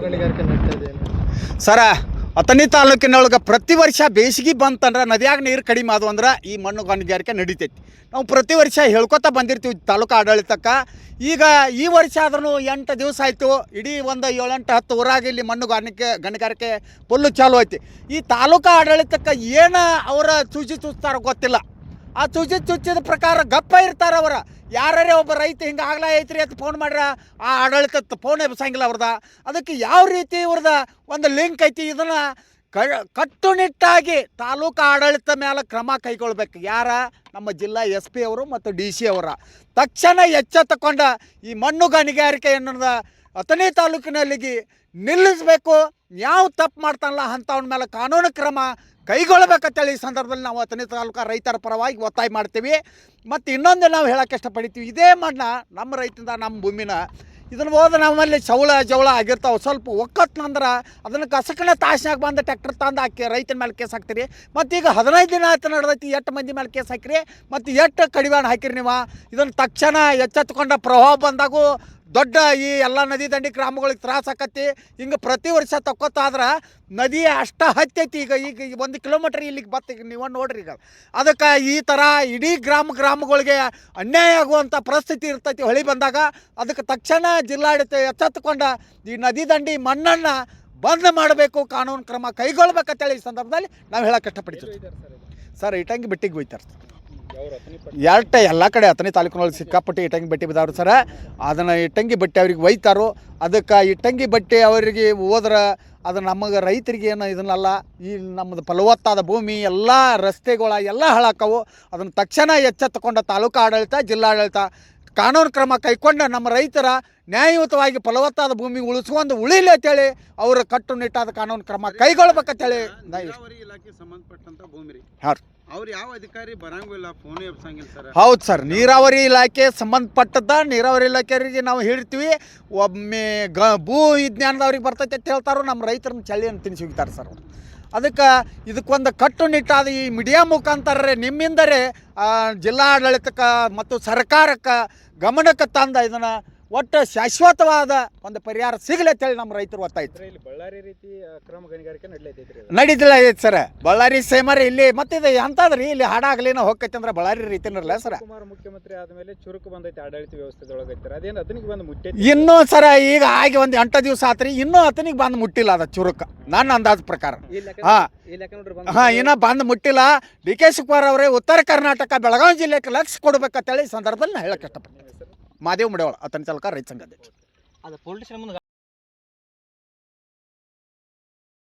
ಗಣಿಗಾರಿಕೆ ನಡೀತಾ ಇದೆ ಸರ ಅಥಣಿ ತಾಲೂಕಿನೊಳಗೆ ಪ್ರತಿ ವರ್ಷ ಬೇಸಿಗೆ ಬಂತಂದ್ರೆ ನದಿಯಾಗ ನೀರು ಕಡಿಮೆ ಆದವು ಅಂದ್ರೆ ಈ ಮಣ್ಣು ಗಣಿಗಾರಿಕೆ ನಡೀತೈತಿ. ನಾವು ಪ್ರತಿ ವರ್ಷ ಹೇಳ್ಕೊತಾ ಬಂದಿರ್ತೀವಿ ತಾಲೂಕು ಆಡಳಿತಕ್ಕೆ. ಈಗ ಈ ವರ್ಷ ಆದ್ರೂ 8 ದಿವಸ ಆಯಿತು, ಇಡೀ ಒಂದು 7-8-10 ಊರಾಗ ಇಲ್ಲಿ ಮಣ್ಣು ಗಣಿಗಾರಿಕೆ ಫುಲ್ಲು ಚಾಲು ಐತಿ. ಈ ತಾಲೂಕು ಆಡಳಿತಕ್ಕೆ ಏನು ಅವರ ಚುಚ್ತಾರೋ ಗೊತ್ತಿಲ್ಲ. ಆ ಚುಚ್ಚಿದ ಪ್ರಕಾರ ಗಪ್ಪ ಇರ್ತಾರೆ ಅವರ. ಯಾರೇ ಒಬ್ಬ ರೈತ ಹಿಂಗೆ ಆಗ್ಲಾ ಐತ್ರಿ ಅಂತ ಫೋನ್ ಮಾಡ್ರ ಆ ಆಡಳಿತ ಫೋನ್ ಎಬ್ಸಂಗಿಲ್ಲ ಅವ್ರದ. ಅದಕ್ಕೆ ಯಾವ ರೀತಿ ಇವ್ರದ ಒಂದು ಲಿಂಕ್ ಐತಿ, ಇದನ್ನು ಕಟ್ಟುನಿಟ್ಟಾಗಿ ತಾಲೂಕು ಆಡಳಿತ ಮೇಲೆ ಕ್ರಮ ಕೈಗೊಳ್ಬೇಕು. ಯಾರ ನಮ್ಮ ಜಿಲ್ಲಾ SP ಅವರು ಮತ್ತು DC ಅವರ ತಕ್ಷಣ ಎಚ್ಚೆತ್ತುಕೊಂಡ ಈ ಮಣ್ಣು ಗಣಿಗಾರಿಕೆ ಅನ್ನೋದ ಅಥಣಿ ತಾಲೂಕಿನಲ್ಲಿ ನಿಲ್ಲಿಸಬೇಕು. ಯಾವ ತಪ್ಪು ಮಾಡ್ತಾನಲ್ಲ ಅಂಥವನ ಮೇಲೆ ಕಾನೂನು ಕ್ರಮ ಕೈಗೊಳ್ಳಬೇಕಂತೇಳಿ ಈ ಸಂದರ್ಭದಲ್ಲಿ ನಾವು ಅಥಣಿ ತಾಲೂಕು ರೈತರ ಪರವಾಗಿ ಒತ್ತಾಯ ಮಾಡ್ತೀವಿ. ಮತ್ತು ಇನ್ನೊಂದು ನಾವು ಹೇಳೋಕ್ಕೆ ಇಷ್ಟಪಡ್ತೀವಿ, ಇದೇ ಮಣ್ಣು ನಮ್ಮ ರೈತರಿಂದ ನಮ್ಮ ಭೂಮಿನ ಇದನ್ನು ಹೋದ ನಮ್ಮಲ್ಲಿ ಜವಳ ಆಗಿರ್ತಾವೆ. ಸ್ವಲ್ಪ ಒಕ್ಕತ್ನಂದ್ರೆ ಅದನ್ನು ಕಸಕನ ತಾಸಿನಾಗ ಬಂದು ಟ್ಯಾಕ್ಟರ್ ತಂದು ಹಾಕಿ ರೈತನ ಮೇಲೆ ಕೇಸ್ ಹಾಕ್ತೀರಿ. ಮತ್ತು ಈಗ 15 ದಿನ ಆಯ್ತು ನಡೆದೈತಿ, 8 ಮಂದಿ ಮೇಲೆ ಕೇಸ್ ಹಾಕಿರಿ ಮತ್ತು 8 ಕಡಿವಾಣ ಹಾಕಿರಿ ನೀವು. ಇದನ್ನು ತಕ್ಷಣ ಎಚ್ಚೆತ್ತುಕೊಂಡ ಪ್ರವಾಹ ಬಂದಾಗೂ ದೊಡ್ಡ ಈ ಎಲ್ಲ ನದಿ ದಂಡಿ ಗ್ರಾಮಗಳಿಗೆ ತ್ರಾಸ ಆಕತಿ. ಹಿಂಗೆ ಪ್ರತಿ ವರ್ಷ ತಕ್ಕೊತ್ತಾದ್ರೆ ನದಿ ಅಷ್ಟ ಹತ್ತೈತಿ. ಈಗ 1 ಕಿಲೋಮೀಟ್ರ್ ಇಲ್ಲಿಗೆ ಬತ್ತ ನೀವು ನೋಡ್ರಿ. ಈಗ ಅದಕ್ಕೆ ಈ ಥರ ಇಡೀ ಗ್ರಾಮಗಳಿಗೆ ಅನ್ಯಾಯ ಆಗುವಂಥ ಪರಿಸ್ಥಿತಿ ಇರ್ತೈತಿ ಹೊಳಿ ಬಂದಾಗ. ಅದಕ್ಕೆ ತಕ್ಷಣ ಜಿಲ್ಲಾಡಳಿತ ಎಚ್ಚೆತ್ತುಕೊಂಡ ಈ ನದಿ ದಂಡಿ ಮಣ್ಣನ್ನು ಬಂದ್ ಮಾಡಬೇಕು, ಕಾನೂನು ಕ್ರಮ ಕೈಗೊಳ್ಬೇಕಂತೇಳಿ ಈ ಸಂದರ್ಭದಲ್ಲಿ ನಾವು ಹೇಳೋಕೆ ಇಷ್ಟಪಡ್ತೀವಿ. ಸರ್ ಇಟಂಗಿ ಬೆಟ್ಟಿಗೆ ಹೋಯ್ತಾರೆ ಎಲ್ಲ ಕಡೆ ಅಥಣಿ ತಾಲೂಕಿನೊಳಗೆ ಸಿಕ್ಕಾಪಟ್ಟಿ ಇಟಂಗಿ ಬಟ್ಟೆ ಬಿದ್ದಾವ್ರು ಸರ. ಅದನ್ನು ಇಟಂಗಿ ಬಟ್ಟೆ ಅವ್ರಿಗೆ ಒಯ್ತಾರೋ. ಅದಕ್ಕೆ ಇಟಂಗಿ ಬಟ್ಟೆ ಅವರಿಗೆ ಹೋದ್ರೆ ಅದು ನಮಗೆ ರೈತರಿಗೆ ಏನು ಇದನ್ನಲ್ಲ. ಈ ನಮ್ಮದು ಫಲವತ್ತಾದ ಭೂಮಿ ಎಲ್ಲ ರಸ್ತೆಗಳ ಎಲ್ಲ ಹಾಳಾಕವು. ಅದನ್ನು ತಕ್ಷಣ ಎಚ್ಚೆತ್ತುಕೊಂಡ ತಾಲೂಕು ಆಡಳಿತ ಜಿಲ್ಲಾಡಳಿತ ಕಾನೂನು ಕ್ರಮ ಕೈಗೊಂಡು ನಮ್ಮ ರೈತರ ನ್ಯಾಯಯುತವಾಗಿ ಫಲವತ್ತಾದ ಭೂಮಿ ಉಳಿಲಿ ಅಂತೇಳಿ ಅವರು ಕಟ್ಟುನಿಟ್ಟಾದ ಕಾನೂನು ಕ್ರಮ ಕೈಗೊಳ್ಬೇಕಂತೇಳಿ. ಇಲಾಖೆ ಸಂಬಂಧಪಟ್ಟಂತ ಭೂಮಿ ರೀ. ಹಾಂ, ಅವ್ರು ಯಾವ ಅಧಿಕಾರಿ ಬರಂಗಿಲ್ಲ, ಫೋನ್ ಎಬ್ಸಂಗಿಲ್ಲ ಸರ್. ಹೌದು ಸರ್, ನೀರಾವರಿ ಇಲಾಖೆ ಸಂಬಂಧಪಟ್ಟದ್ದ ನೀರಾವರಿ ಇಲಾಖೆಯವರಿಗೆ ನಾವು ಹೇಳ್ತೀವಿ. ಒಮ್ಮೆ ಭೂ ವಿಜ್ಞಾನದವ್ರಿಗೆ ಬರ್ತೈತೆ ಅಂತ ಹೇಳ್ತಾರೋ, ನಮ್ಮ ರೈತರನ್ನ ಚಳಿಯನ್ನು ತಿನ್ನಿಸಿ ಹೋಗ್ತಾರೆ ಸರ್ ಅವರು. ಅದಕ್ಕೆ ಇದಕ್ಕೊಂದು ಕಟ್ಟುನಿಟ್ಟಾದ ಈ ಮೀಡಿಯಾ ಮುಖಾಂತರ ನಿಮ್ಮಿಂದರೇ ಜಿಲ್ಲಾಡಳಿತಕ್ಕೆ ಮತ್ತು ಸರ್ಕಾರಕ್ಕೆ ಗಮನಕ್ಕೆ ತಂದ ಇದನ್ನು ಒಟ್ಟು ಶಾಶ್ವತವಾದ ಒಂದು ಪರಿಹಾರ ಸಿಗಲಿ ಅಂತೇಳಿ ನಮ್ಮ ರೈತರು ಒತ್ತಾಯ್ತು. ಇಲ್ಲಿ ಬಳ್ಳಾರಿ ರೀತಿ ಅಕ್ರಮ ಗಣಿಗಾರಿಕೆ ನಡೀತಿಲ್ಲ ಐತೆ ಸರ್. ಬಳ್ಳಾರಿ ಸೇಮರಿ ಇಲ್ಲಿ ಮತ್ತಿದು ಎಂಥದ್ರಿ ಇಲ್ಲಿ ಹಾಡಾಗಲಿನ ಹೋಗ್ತೈತೆ ಅಂದ್ರೆ ಬಳ್ಳಾರಿ ರೀತಿನಲ್ಲ ಸರ್. ಮುಖ್ಯಮಂತ್ರಿ ಆದಮೇಲೆ ಚುರುಕು ಬಂದೈತೆ ಆಡಳಿತ ವ್ಯವಸ್ಥೆದೊಳಗೆ ಐತಾರೆ. ಅದೇನು ಅದನಿಗೆ ಬಂದು ಮುಟ್ಟಿ ಇನ್ನೂ ಸರ ಈಗ ಆಗಿ ಒಂದು 8 ದಿವಸ ಆತ್ರಿ, ಇನ್ನೂ ಅದನಿಗೆ ಬಂದು ಮುಟ್ಟಿಲ್ಲ ಅದ ಚುರುಕು ನನ್ನ ಅಂದಾಜು ಪ್ರಕಾರ. ಇನ್ನೂ ಬಂದು ಮುಟ್ಟಿಲ್ಲ. DK ಶಿವಕುಮಾರ್ ಅವರೇ ಉತ್ತರ ಕರ್ನಾಟಕ ಬೆಳಗಾವಿ ಜಿಲ್ಲೆಗೆ ಲಕ್ಷ್ಯ ಕೊಡ್ಬೇಕಂತೇಳಿ ಈ ಸಂದರ್ಭದಲ್ಲಿ ನಾನು ಹೇಳಕ್ಕೆ ಇಷ್ಟಪಡ್ತೀನಿ. ಮಾದೇವ್ ಮಡಿವಾಳ ಅಥಣಿ ತಾಲೂಕು ರೈತ ಸಂಘ ಅಧ್ಯಕ್ಷ.